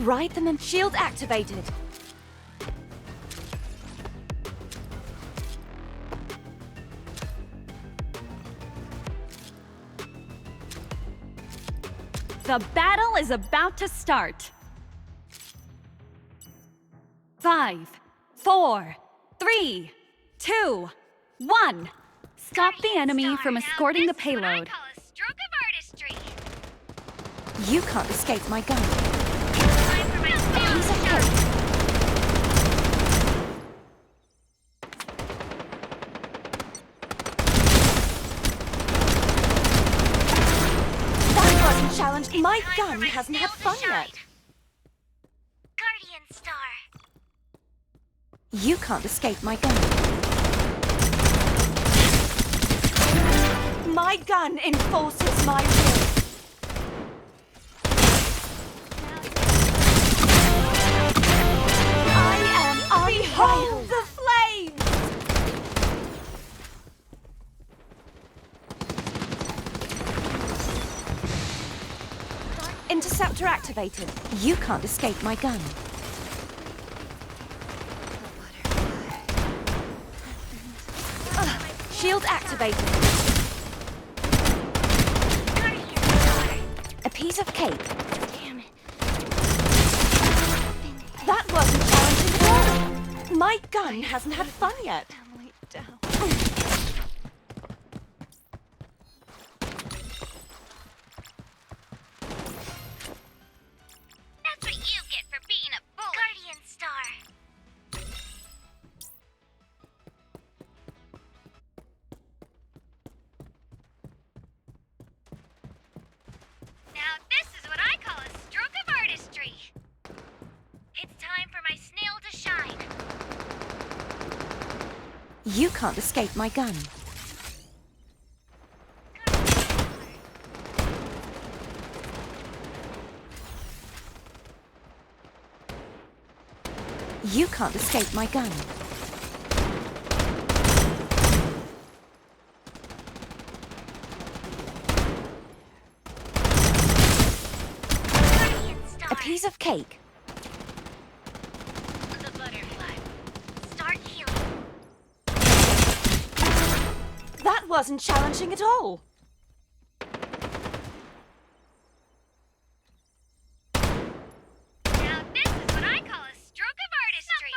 Ride them and shield activated. The battle is about to start. 5, 4, 3, 2, 1. Stop the enemy from escorting the payload. You can't escape my gun. Time for my Piece of cake. That wasn't challenged. My gun hasn't had fun yet. Guardian Star. You can't escape my gun. My gun enforces my will. I am Behold the flames! Interceptor activated. You can't escape my gun. Shield activated. Guardian Star. A piece of cake. Damn it. That wasn't challenging at all. My gun hasn't had fun yet. Family down. That's what you get for being a bully. Guardian Star. Now this is what I call a stroke of artistry. It's time for my snail to shine. You can't escape my gun. You can't escape my gun. Guardian Star. A piece of cake. The butterfly. Start healing. That wasn't challenging at all. Now this is what I call a stroke of artistry.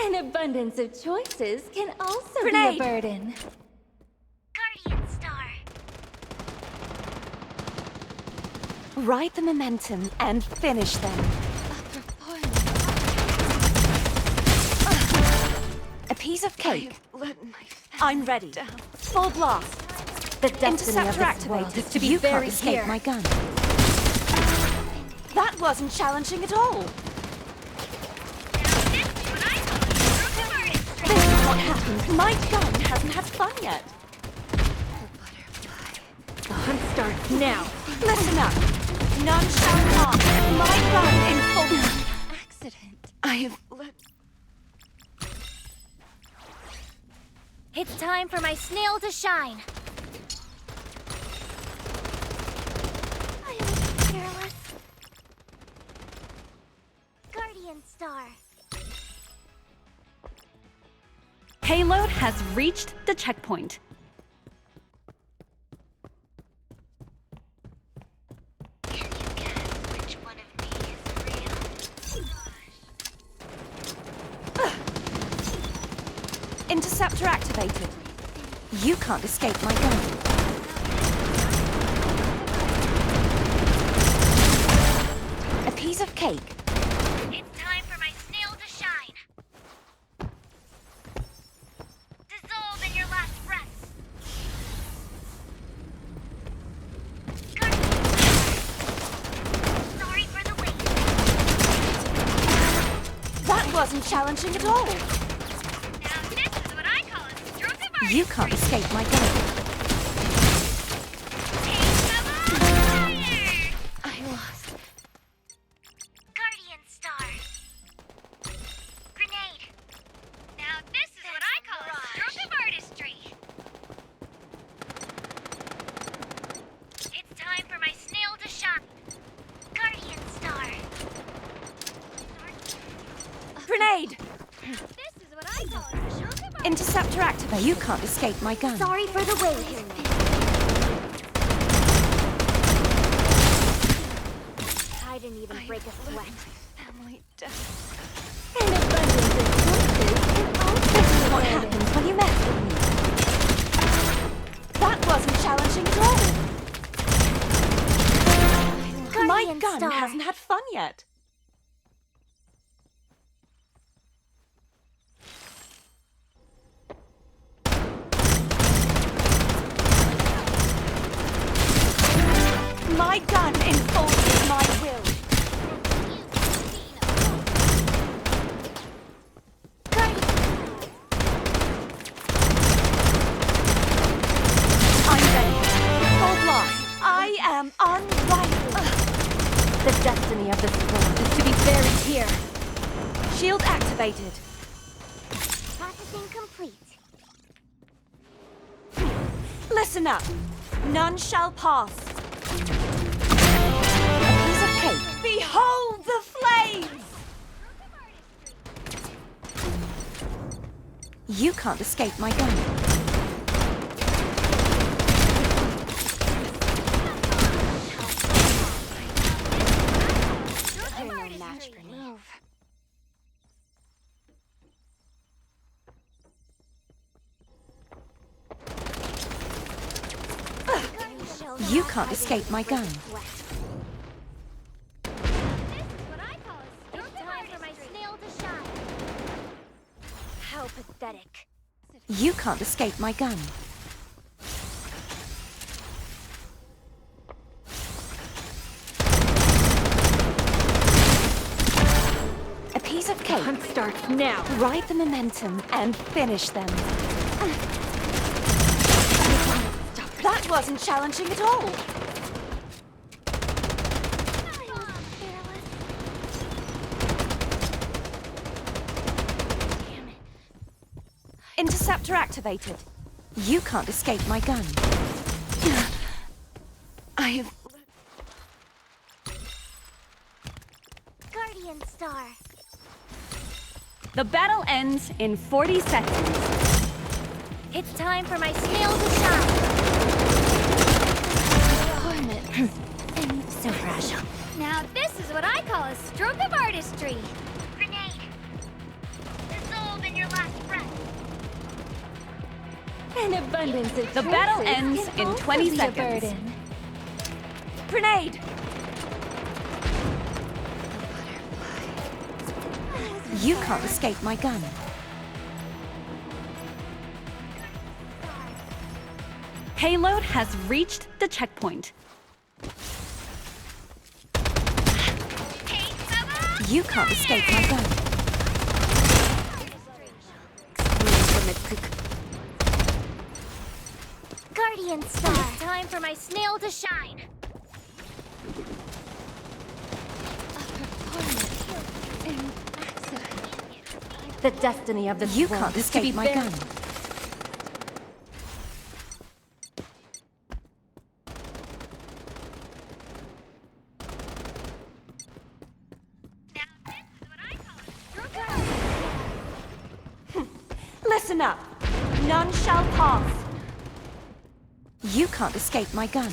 An abundance of choices can also Grenade. be a burden. Guardian Star. Ride the momentum and finish them. A piece of cake. I'm ready. Full blast. The destiny of Interceptor this world activated. is to be You can't buried escape here. my gun. That wasn't challenging at all. Now this is what I call a stroke of artistry. This is what happened. My gun hasn't had fun yet. The hunt starts now. Listen up. None shall harm. My gun in full. Accident. I have let. It's time for my snail to shine. I am careless. Guardian Star. Payload has reached the checkpoint. Can you guess which one of me is real? Interceptor activated. You can't escape my gun. A piece of cake. It's time for my snail to shine. Dissolve in your last breaths. Sorry for the wait. That wasn't challenging at all. Now this is what I call a stroke of artistry. You can't escape my gun. Taste of fire! I lost. Guardian Star. Grenade. Now this is what I call a stroke of artistry. It's time for my snail to shine. Guardian Star. Grenade! This is what I call a shock of artistry. Interceptor activated. You can't escape my gun. Sorry for the wait here. I didn't even break a sweat. Family down. An abundance of choices can also What be avoided. happens when you mess with me? That wasn't challenging at all. My Guardian gun Star. hasn't had fun yet. My gun enforces my will. I'm ready. Full blast. I am unrivaled. The destiny of this world is to be buried here. Shield activated. Processing complete. Listen up. None shall pass. A piece of cake. Behold the flames! You can't escape my gun. You're no match for me. You can't escape my gun. This is what I call a stroke of Time for my artistry. snail to shine. How pathetic. You can't escape my gun. A piece of cake. Hunt starts now. Ride the momentum and finish them. That wasn't challenging at all. Interceptor activated. You can't escape my gun. I have... Guardian Star. The battle ends in 40 seconds. It's time for my snail to shine. So fragile. Now this is what I call a stroke of artistry. Grenade. Dissolve in your last breath. An abundance of The battle choices ends can in also 20 be a seconds. burden. Grenade! You can't escape my gun. Payload has reached the checkpoint. Take cover. You can't escape my gun. Guardian Star. It's time for my snail to shine. The destiny of this world can't is to be escape my buried. gun. Now this is what I call a stroke of artistry. Listen up. None shall pass. You can't escape my gun.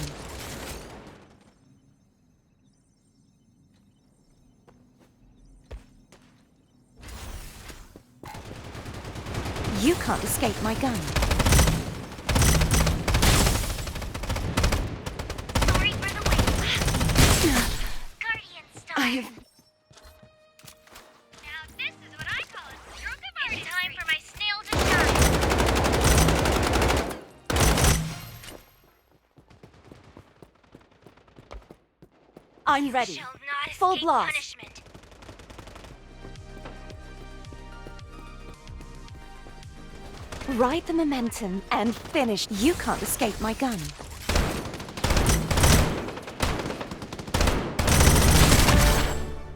You can't escape my gun. Sorry for the wait. Guardian Star. I have... Now this is what I call a stroke of artistry. It's time for my snail to shine. I'm ready. Shall not Full escape blast. punishment. Ride the momentum and finish. You can't escape my gun.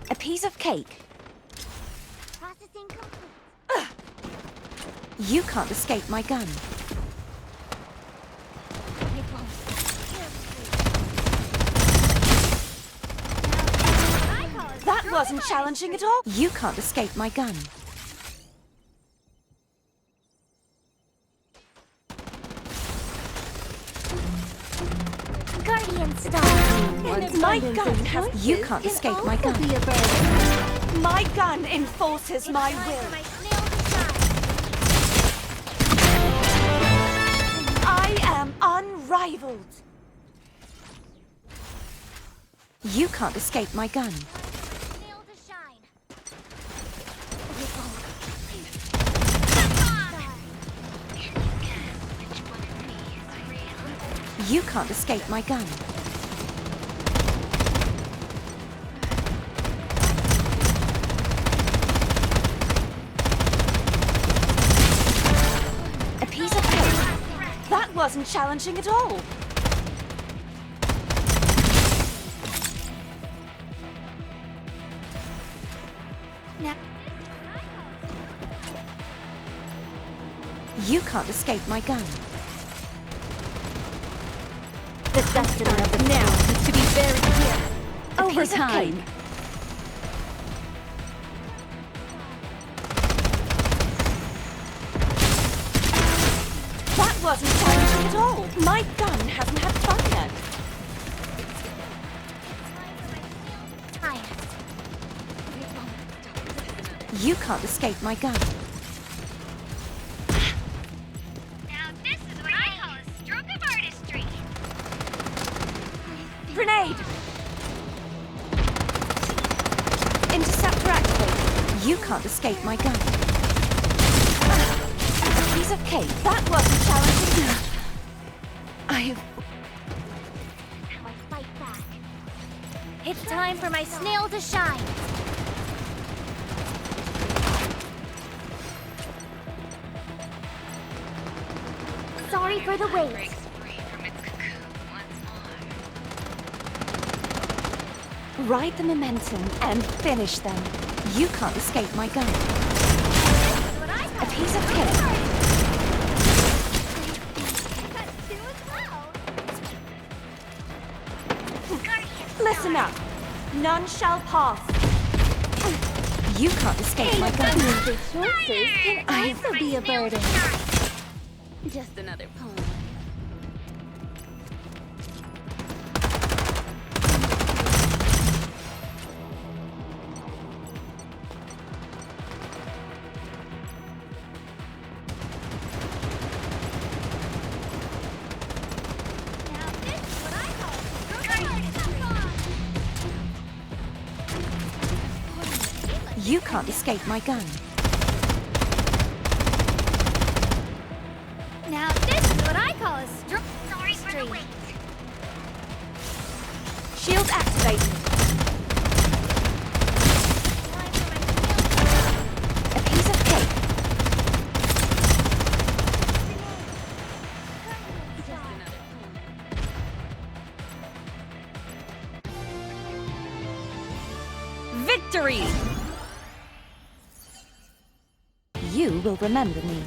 A piece of cake. Processing complete. You can't escape my gun. What I call a That stroke wasn't of challenging at all. You can't escape my gun. Guardian Star. My gun has... You can't escape my gun. Be a burden. My gun enforces my Time for will. my snail to shine. I am unrivaled. You can't escape my gun. Snail to shine. You can't escape my gun. A piece of cake. That wasn't challenging at all. Now, You can't escape my gun. The destiny of the now is to be buried here. A piece of Overtime. cake. That wasn't challenging at all. My gun hasn't had fun yet. time. You can't escape my gun. Now this is what I call a stroke of artistry. Grenade! Interceptor activated. You can't escape my gun. A piece of cake. That wasn't challenging. I've... Now I fight back. It's time for my snail to shine. Sorry for the wait. Ride the momentum and finish them. You can't escape my gun. What I call A piece of cake. Listen up. None shall pass. You can't escape my gun. Abundance of choices can also be a burden. Just another poem. Now this is what I call a stroke of artistry. You can't escape my gun. Now this is what I call a stroke of artistry. Shield activated. A piece of cake. Victory! You will remember me.